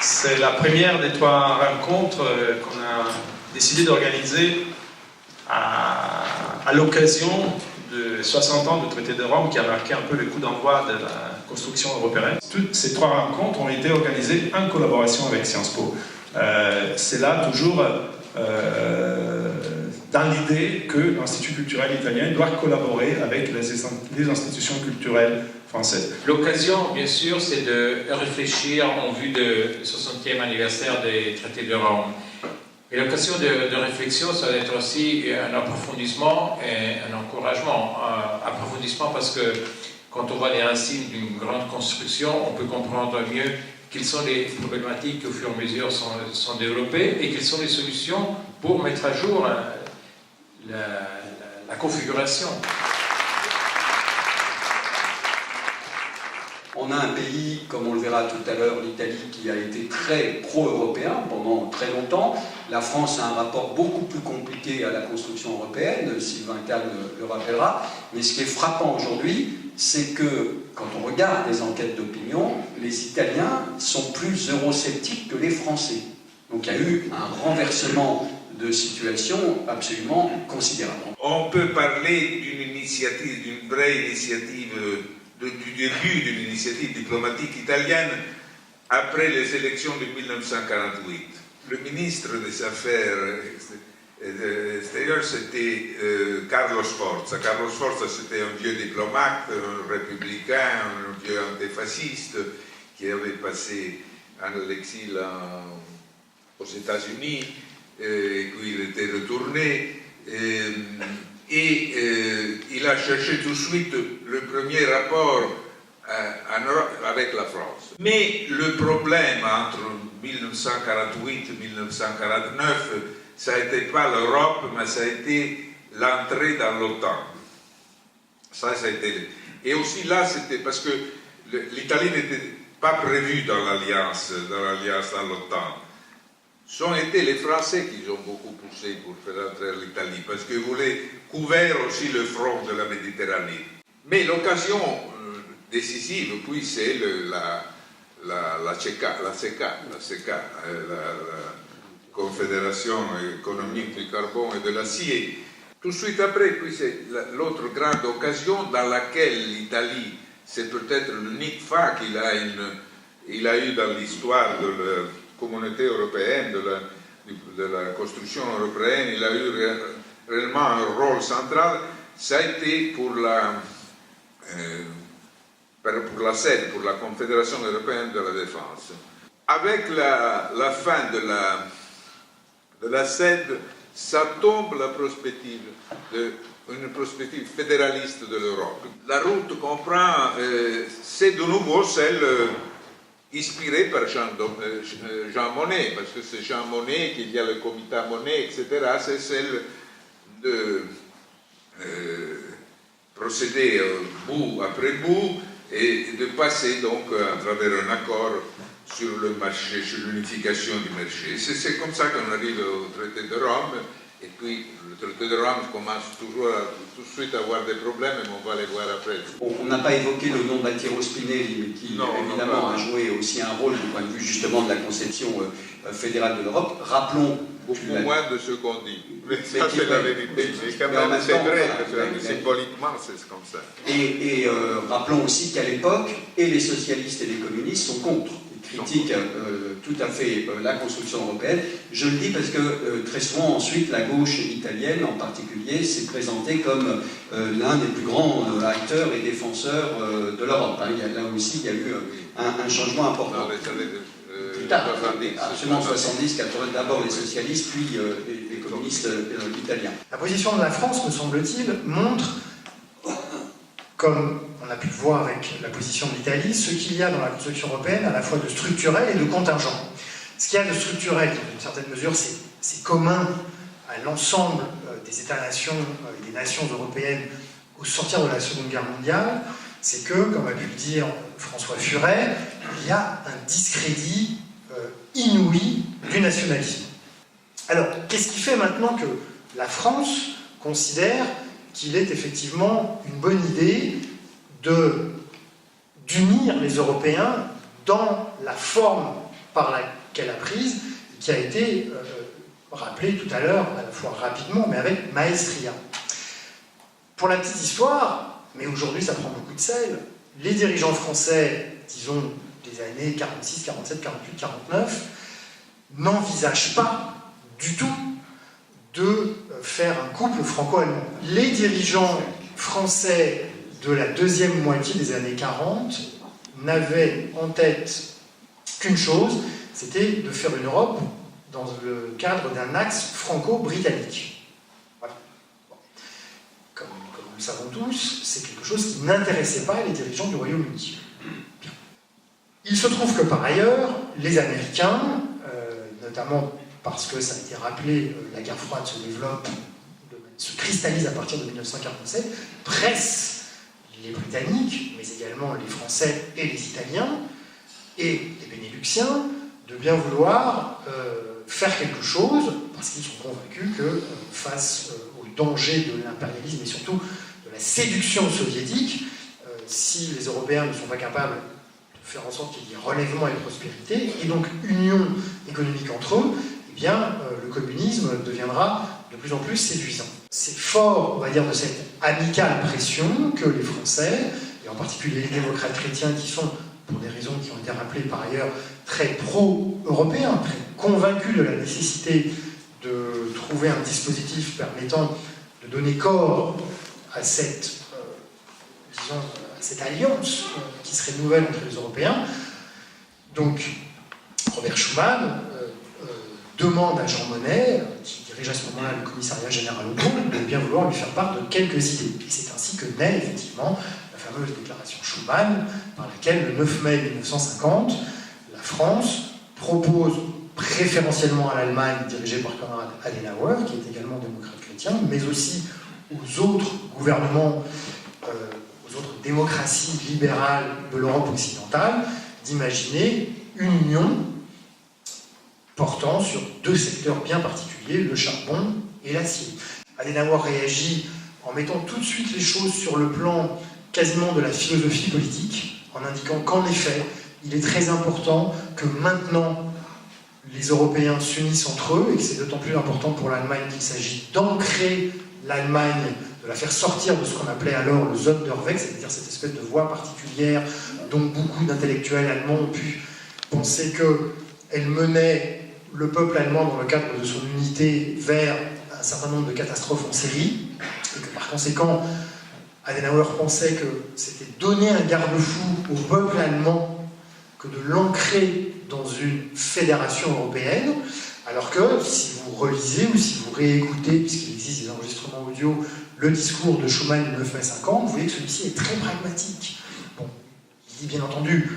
C'est la première des 3 rencontres qu'on a décidé d'organiser à l'occasion de 60 ans du traité de Rome qui a marqué un peu le coup d'envoi de la construction européenne. Toutes ces 3 rencontres ont été organisées en collaboration avec Sciences Po. C'est là toujours dans l'idée que l'Institut culturel italien doit collaborer avec les institutions culturelles françaises. L'occasion, bien sûr, c'est de réfléchir en vue du 60e anniversaire des traités de Rome. Et l'occasion de réflexion, ça va être aussi un approfondissement et un encouragement. Approfondissement parce que quand on voit les racines d'une grande construction, on peut comprendre mieux quelles sont les problématiques qui au fur et à mesure sont développées et quelles sont les solutions pour mettre à jour la configuration. On a un pays, comme on le verra tout à l'heure, l'Italie, qui a été très pro-européen pendant très longtemps. La France a un rapport beaucoup plus compliqué à la construction européenne, Sylvain Kahn le rappellera. Mais ce qui est frappant aujourd'hui, c'est que, quand on regarde les enquêtes d'opinion, les Italiens sont plus eurosceptiques que les Français. Donc il y a eu un renversement de situation absolument considérable. On peut parler d'une initiative, d'une vraie initiative, du début d'une initiative diplomatique italienne après les élections de 1948. Le ministre des Affaires extérieures, c'était Carlo Sforza. Carlo Sforza, c'était un vieux diplomate, un républicain, un vieux antifasciste qui avait passé en exil aux États-Unis, et puis il était retourné. Il a cherché tout de suite le premier rapport en Europe avec la France. Mais le problème entre 1948 et 1949, ça n'était pas l'Europe, mais ça a été l'entrée dans l'OTAN. Ça a été... Et aussi là, c'était parce que l'Italie n'était pas prévue dans l'alliance dans l'OTAN. Ce sont été les Français qui ont beaucoup poussé pour faire entrer l'Italie, parce qu'ils voulaient couvrir aussi le front de la Méditerranée. Mais l'occasion décisive, puis, c'est la CECA, la Confédération économique du carbone et de l'acier. Tout de suite après, puis c'est l'autre grande occasion dans laquelle l'Italie, c'est peut-être l'unique fois qu'il a eu dans l'histoire de la communauté européenne, de la construction européenne, il a eu réellement un rôle central, ça a été pour la CED, pour la Confédération européenne de la défense. Avec la fin de la CED, ça tombe la prospective, une prospective fédéraliste de l'Europe. La route qu'on prend, c'est de nouveau celle inspirée par Jean Monnet, parce que c'est Jean Monnet, qu'il y a le comité Monnet, etc. C'est celle de procéder bout après bout et de passer donc à travers un accord sur le marché, sur l'unification du marché. C'est comme ça qu'on arrive au traité de Rome, et puis le traité de Rome commence toujours tout de suite à avoir des problèmes, mais on va les voir après. On n'a pas évoqué le nom d'Altiero Spinelli, mais qui évidemment a joué aussi un rôle du point de vue justement de la conception fédérale de l'Europe. Rappelons... Beaucoup moins de ce qu'on dit. Mais ça, c'est la vérité. Mais quand même, c'est vrai, symboliquement, c'est comme ça. Et rappelons aussi qu'à l'époque, et les socialistes et les communistes sont contre. Ils critiquent tout à fait la construction européenne. Je le dis parce que très souvent, ensuite, la gauche italienne, en particulier, s'est présentée comme l'un des plus grands acteurs et défenseurs de l'Europe. Là aussi, il y a eu un changement important. Plus tard, absolument 70, 80, d'abord les socialistes, puis les communistes italiens. La position de la France, me semble-t-il, montre, comme on a pu le voir avec la position de l'Italie, ce qu'il y a dans la construction européenne à la fois de structurel et de contingent. Ce qu'il y a de structurel, d'une certaine mesure, c'est commun à l'ensemble des États-nations et des nations européennes au sortir de la Seconde Guerre mondiale, c'est que, comme a pu le dire François Furet, il y a un discrédit inouï du nationalisme. Alors, qu'est-ce qui fait maintenant que la France considère qu'il est effectivement une bonne idée d'unir les Européens dans la forme par laquelle a prise, qui a été rappelée tout à l'heure, à la fois rapidement, mais avec maestria. Pour la petite histoire, mais aujourd'hui ça prend beaucoup de sel, les dirigeants français, disons des années 46, 47, 48, 49, n'envisagent pas du tout de faire un couple franco-allemand. Les dirigeants français de la deuxième moitié des années 40 n'avaient en tête qu'une chose, c'était de faire une Europe dans le cadre d'un axe franco-britannique. Voilà. Bon. Comme nous le savons tous, c'est quelque chose qui n'intéressait pas les dirigeants du Royaume-Uni. Il se trouve que par ailleurs, les Américains, notamment parce que ça a été rappelé, la guerre froide se développe, se cristallise à partir de 1947, pressent les Britanniques, mais également les Français et les Italiens, et les Bénéluxiens, de bien vouloir faire quelque chose, parce qu'ils sont convaincus que face au danger de l'impérialisme et surtout de la séduction soviétique, si les Européens ne sont pas capables de faire en sorte qu'il y ait relèvement et prospérité, et donc union économique entre eux, eh bien, le communisme deviendra de plus en plus séduisant. C'est fort, on va dire, de cette amicale pression que les Français, et en particulier les démocrates chrétiens qui sont, pour des raisons qui ont été rappelées par ailleurs, très pro-européens, très convaincus de la nécessité de trouver un dispositif permettant de donner corps à cette, disons, à cette alliance qui serait nouvelle entre les Européens. Donc, Robert Schuman demande à Jean Monnet, qui dirige à ce moment-là le commissariat général au Pôle, de bien vouloir lui faire part de quelques idées. Et c'est ainsi que naît effectivement la fameuse déclaration Schuman, par laquelle, le 9 mai 1950, la France propose préférentiellement à l'Allemagne, dirigée par Konrad Adenauer, qui est également démocrate chrétien, mais aussi aux autres gouvernements, aux autres démocraties libérales de l'Europe occidentale, d'imaginer une union portant sur deux secteurs bien particuliers, le charbon et l'acier. Adenauer réagit en mettant tout de suite les choses sur le plan quasiment de la philosophie politique, en indiquant qu'en effet, il est très important que maintenant les Européens s'unissent entre eux, et que c'est d'autant plus important pour l'Allemagne qu'il s'agit d'ancrer l'Allemagne, de la faire sortir de ce qu'on appelait alors le Sonderweg, c'est-à-dire cette espèce de voie particulière dont beaucoup d'intellectuels allemands ont pu penser qu'elle menait le peuple allemand, dans le cadre de son unité, vers un certain nombre de catastrophes en série, et que par conséquent, Adenauer pensait que c'était donner un garde-fou au peuple allemand que de l'ancrer dans une fédération européenne, alors que si vous relisez ou si vous réécoutez, puisqu'il existe des enregistrements audio, le discours de Schuman du 9 mai 50, vous voyez que celui-ci est très pragmatique. Bon, il dit bien entendu,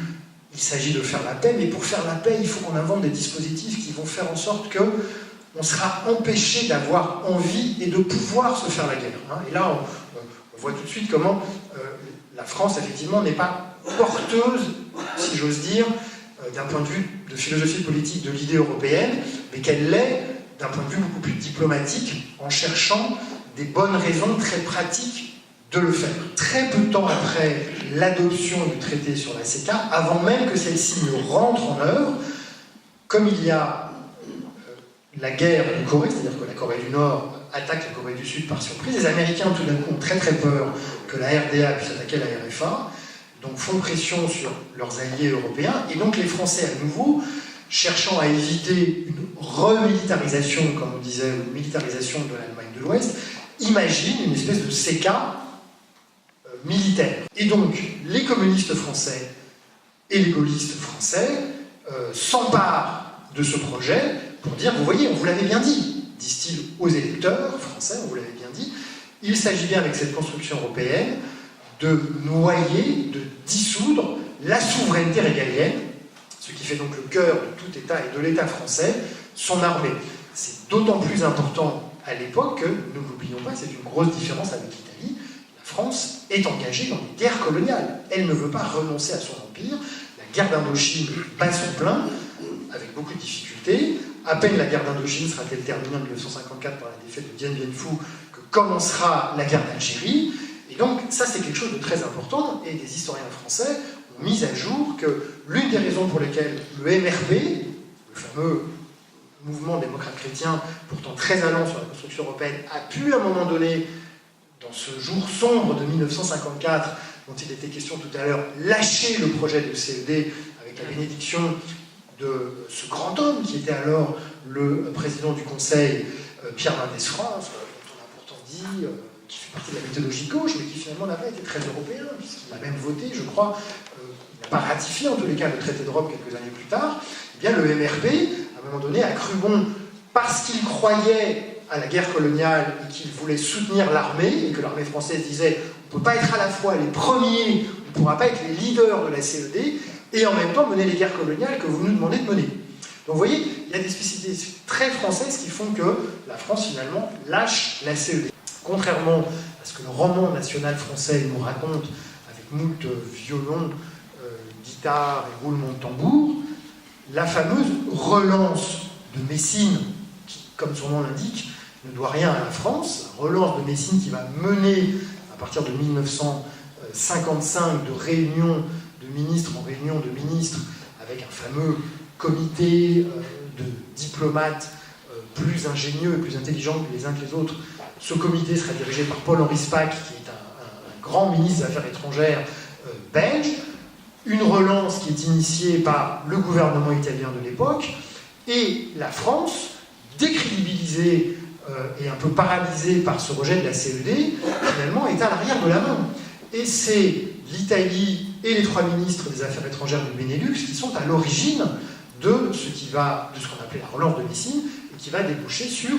il s'agit de faire la paix, mais pour faire la paix, il faut qu'on invente des dispositifs qui vont faire en sorte que on sera empêché d'avoir envie et de pouvoir se faire la guerre. Et là, on voit tout de suite comment la France, effectivement, n'est pas porteuse, si j'ose dire, d'un point de vue de philosophie politique de l'idée européenne, mais qu'elle l'est d'un point de vue beaucoup plus diplomatique, en cherchant des bonnes raisons très pratiques de le faire. Très peu de temps après l'adoption du traité sur la CECA, avant même que celle-ci ne rentre en œuvre, comme il y a la guerre de Corée, c'est-à-dire que la Corée du Nord attaque la Corée du Sud par surprise, les Américains tout d'un coup ont très très peur que la RDA puisse attaquer la RFA, donc font pression sur leurs alliés européens, et donc les Français à nouveau, cherchant à éviter une remilitarisation, comme on disait, ou une militarisation de l'Allemagne de l'Ouest, imaginent une espèce de CECA militaire. Et donc les communistes français et les gaullistes français s'emparent de ce projet pour dire, vous voyez, on vous l'avait bien dit, disent-ils aux électeurs français, on vous l'avait bien dit, il s'agit bien avec cette construction européenne de noyer, de dissoudre la souveraineté régalienne, ce qui fait donc le cœur de tout État et de l'État français, son armée. C'est d'autant plus important à l'époque que, ne l'oublions pas, c'est une grosse différence avec l'Italie, la France est engagée dans des guerres coloniales. Elle ne veut pas renoncer à son empire, la guerre d'Indochine bat son plein, avec beaucoup de difficultés. À peine la guerre d'Indochine sera-t-elle terminée en 1954 par la défaite de Dien Bien Phu que commencera la guerre d'Algérie. Et donc, ça, c'est quelque chose de très important, et des historiens français ont mis à jour que l'une des raisons pour lesquelles le MRP le fameux mouvement démocrate chrétien, pourtant très allant sur la construction européenne, a pu à un moment donné, dans ce jour sombre de 1954, dont il était question tout à l'heure, lâcher le projet de CED avec la bénédiction de ce grand homme qui était alors le président du Conseil, Pierre Mendès France, dont on a pourtant dit qui fait partie de la méthodologie gauche, mais qui finalement n'a pas été très européen, puisqu'il a même voté, je crois, il n'a pas ratifié en tous les cas le traité de Rome quelques années plus tard. Eh bien, le MRP, à un moment donné, a cru bon, parce qu'il croyait à la guerre coloniale et qu'il voulait soutenir l'armée, et que l'armée française disait on ne peut pas être à la fois les premiers, on ne pourra pas être les leaders de la CED, et en même temps mener les guerres coloniales que vous nous demandez de mener. Donc vous voyez, il y a des spécificités très françaises qui font que la France finalement lâche la CED. Contrairement à ce que le roman national français nous raconte, avec moult violons, guitares et roulements de tambour, la fameuse relance de Messine, qui, comme son nom l'indique, ne doit rien à la France, la relance de Messine qui va mener, à partir de 1955, de réunion de ministres en réunion de ministres, avec un fameux comité de diplomates plus ingénieux et plus intelligents que les uns que les autres. Ce comité sera dirigé par Paul-Henri Spaak, qui est un grand ministre des Affaires étrangères belge. Une relance qui est initiée par le gouvernement italien de l'époque, et la France, décrédibilisée et un peu paralysée par ce rejet de la CED, finalement est à l'arrière de la main. Et c'est l'Italie et les trois ministres des Affaires étrangères du Benelux qui sont à l'origine de ce qu'on appelait la relance de Messine, et qui va déboucher sur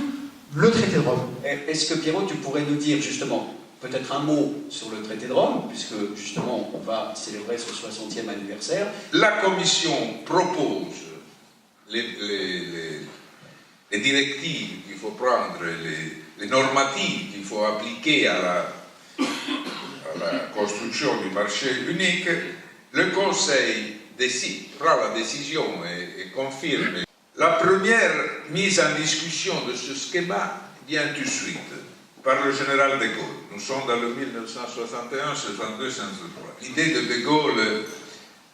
le traité de Rome. Est-ce que Pierrot, tu pourrais nous dire justement peut-être un mot sur le traité de Rome, puisque justement on va célébrer ce 60e anniversaire. La Commission propose les directives qu'il faut prendre, les normatives qu'il faut appliquer à la construction du marché unique. Le Conseil prend la décision et confirme. La première mise en discussion de ce schéma vient tout de suite par le général de Gaulle. Nous sommes dans le 1961, 62, 63. L'idée de Gaulle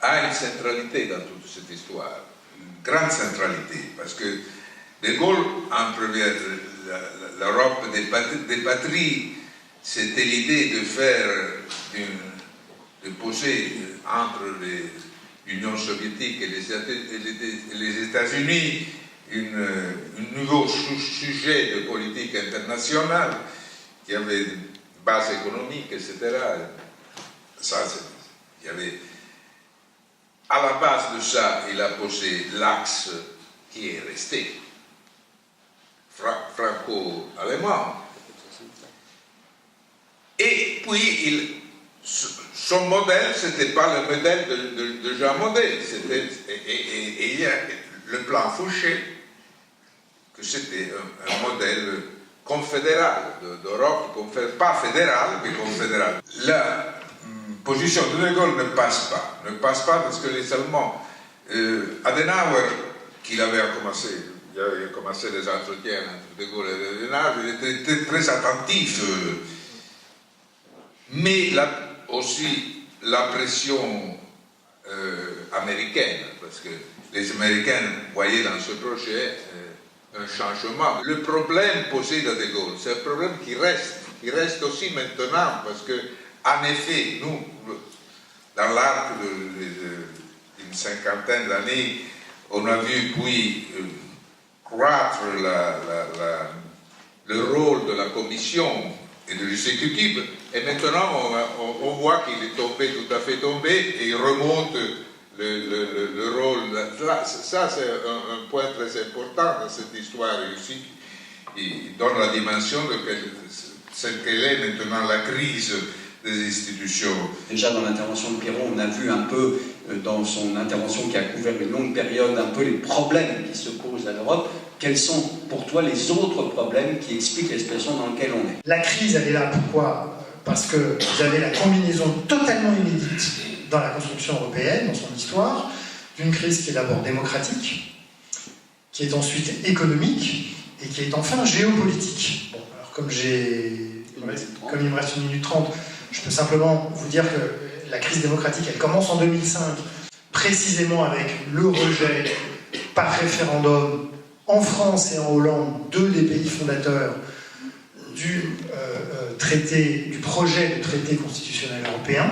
a une centralité dans toute cette histoire, une grande centralité, parce que de Gaulle, en première, l'Europe des patries, c'était l'idée de faire, de poser entre l'Union soviétique et les États-Unis un nouveau sujet de politique internationale qui avait une base économique, etc. Ça, il y avait... À la base de ça, il a posé l'axe qui est resté, franco-allemand. Et puis, son modèle, ce n'était pas le modèle de Jean Monnet, et il y a le plan Fouché, que c'était un modèle confédéral d'Europe, pas fédéral, mais confédéral. La position de Gaulle ne passe pas parce que les Allemands, Adenauer, il avait commencé les entretiens entre De Gaulle et Adenauer, il était très attentif, mais aussi la pression américaine, parce que les Américains voyaient dans ce projet un changement. Le problème posé de De Gaulle, c'est un problème qui reste aussi maintenant, parce que, en effet, nous, dans l'arc d'une cinquantaine d'années, on a vu puis croître le rôle de la Commission et de l'exécutif, et maintenant on voit qu'il est tout à fait tombé, et il remonte le rôle. Là, ça, c'est un point très important dans cette histoire aussi. Il donne la dimension de ce qu'elle est maintenant la crise des institutions. Déjà dans l'intervention de Pierrot, on a vu un peu, dans son intervention qui a couvert une longue période, un peu les problèmes qui se posent à l'Europe. Quels sont pour toi les autres problèmes qui expliquent la situation dans laquelle on est? La crise, elle est là, pourquoi? Parce que vous avez la combinaison totalement inédite dans la construction européenne, dans son histoire, d'une crise qui est d'abord démocratique, qui est ensuite économique, et qui est enfin géopolitique. Bon, alors comme il me reste 1 minute 30, je peux simplement vous dire que la crise démocratique, elle commence en 2005, précisément avec le rejet par référendum en France et en Hollande, deux des pays fondateurs du projet de traité constitutionnel européen,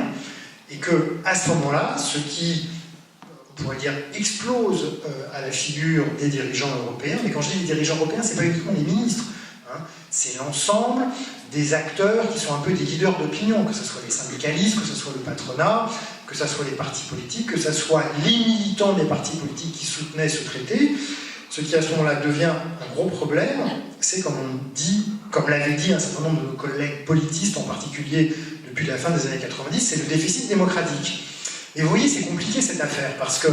et que à ce moment-là, ce qui, on pourrait dire, explose à la figure des dirigeants européens, mais quand je dis les dirigeants européens, c'est pas uniquement les ministres, hein, c'est l'ensemble des acteurs qui sont un peu des leaders d'opinion, que ce soit les syndicalistes, que ce soit le patronat, que ce soit les partis politiques, que ce soit les militants des partis politiques qui soutenaient ce traité. Ce qui à ce moment-là devient un gros problème, c'est comme l'avait dit un certain nombre de nos collègues politistes, en particulier depuis la fin des années 90, c'est le déficit démocratique. Et vous voyez, c'est compliqué cette affaire, parce que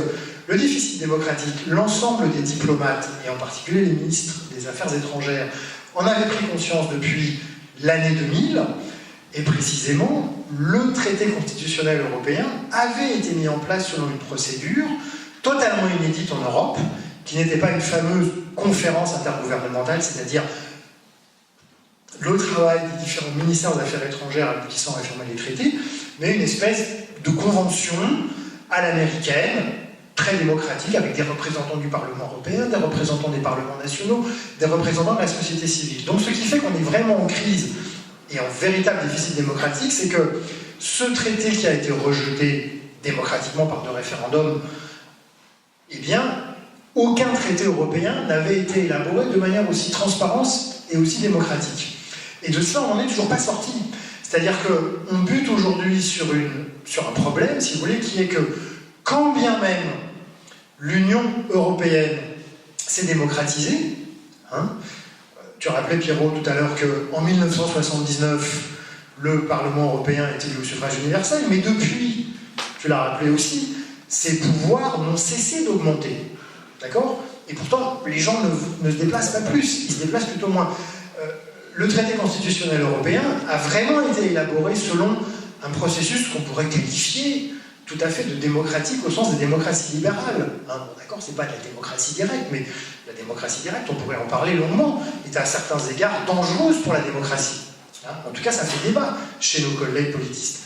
le déficit démocratique, l'ensemble des diplomates, et en particulier les ministres des Affaires étrangères, en avaient pris conscience depuis l'année 2000, et précisément, le traité constitutionnel européen avait été mis en place selon une procédure totalement inédite en Europe, qui n'était pas une fameuse conférence intergouvernementale, c'est-à-dire le travail des différents ministères des Affaires étrangères aboutissant à réformer les traités, mais une espèce de convention à l'américaine, très démocratique, avec des représentants du Parlement européen, des représentants des parlements nationaux, des représentants de la société civile. Donc ce qui fait qu'on est vraiment en crise et en véritable déficit démocratique, c'est que ce traité qui a été rejeté démocratiquement par deux référendums, eh bien, aucun traité européen n'avait été élaboré de manière aussi transparente et aussi démocratique. Et de cela, on n'en est toujours pas sorti. C'est-à-dire qu'on bute aujourd'hui sur un problème, si vous voulez, qui est que, quand bien même l'Union européenne s'est démocratisée, hein, tu rappelais, Pierrot, tout à l'heure qu'en 1979, le Parlement européen était élu au suffrage universel, mais depuis, tu l'as rappelé aussi, ses pouvoirs n'ont cessé d'augmenter. D'accord ? Et pourtant, les gens ne se déplacent pas plus, ils se déplacent plutôt moins. Le traité constitutionnel européen a vraiment été élaboré selon un processus qu'on pourrait qualifier tout à fait de démocratique au sens des démocraties libérales. Hein, bon, d'accord, c'est pas de la démocratie directe, mais la démocratie directe, on pourrait en parler longuement, est à certains égards dangereuse pour la démocratie. Hein, en tout cas, ça fait débat chez nos collègues politistes.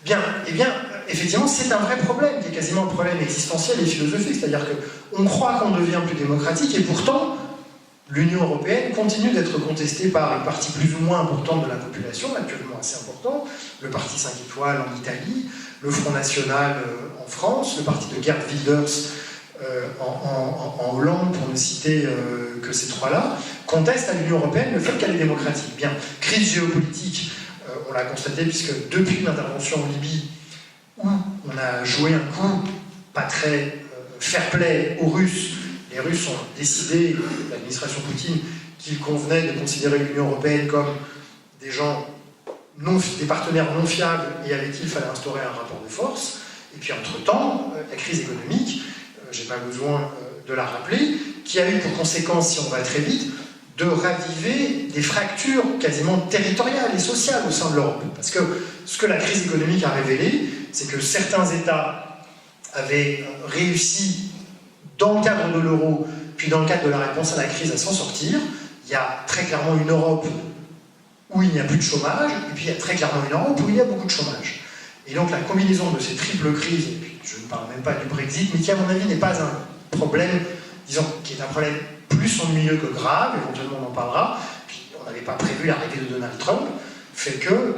Bien, eh bien, effectivement, c'est un vrai problème, qui est quasiment un problème existentiel et philosophique, c'est-à-dire qu'on croit qu'on devient plus démocratique, et pourtant, l'Union européenne continue d'être contestée par une partie plus ou moins importante de la population, actuellement assez important, le parti 5 étoiles en Italie, le Front National en France, le parti de Geert Wilders en Hollande, pour ne citer que ces trois-là, contestent à l'Union européenne le fait qu'elle est démocratique. Bien, crise géopolitique, on l'a constaté, puisque depuis l'intervention en Libye, où on a joué un coup pas très fair-play aux Russes, les Russes ont décidé, l'administration Poutine, qu'il convenait de considérer l'Union européenne comme des partenaires non fiables et avec qui il fallait instaurer un rapport de force. Et puis entre-temps, la crise économique, je n'ai pas besoin de la rappeler, qui a eu pour conséquence, si on va très vite, de raviver des fractures quasiment territoriales et sociales au sein de l'Europe. Parce que ce que la crise économique a révélé, c'est que certains États avaient réussi, dans le cadre de l'euro, puis dans le cadre de la réponse à la crise, à s'en sortir. Il y a très clairement une Europe où il n'y a plus de chômage, et puis il y a très clairement une Europe où il y a beaucoup de chômage. Et donc la combinaison de ces triples crises, et puis je ne parle même pas du Brexit, mais qui à mon avis n'est pas un problème, disons, qui est un problème plus ennuyeux que grave, éventuellement on en parlera, puis on n'avait pas prévu l'arrivée de Donald Trump, fait que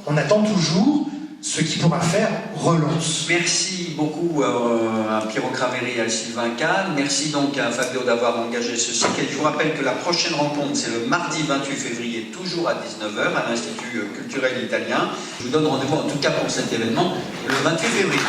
on attend toujours ce qui pourra faire relance. Merci beaucoup à Piero Craveri et à Sylvain Kahn. Merci donc à Fabio d'avoir engagé ce cycle. Et je vous rappelle que la prochaine rencontre, c'est le mardi 28 février, toujours à 19h, à l'Institut culturel italien. Je vous donne rendez-vous en tout cas pour cet événement, le 28 février.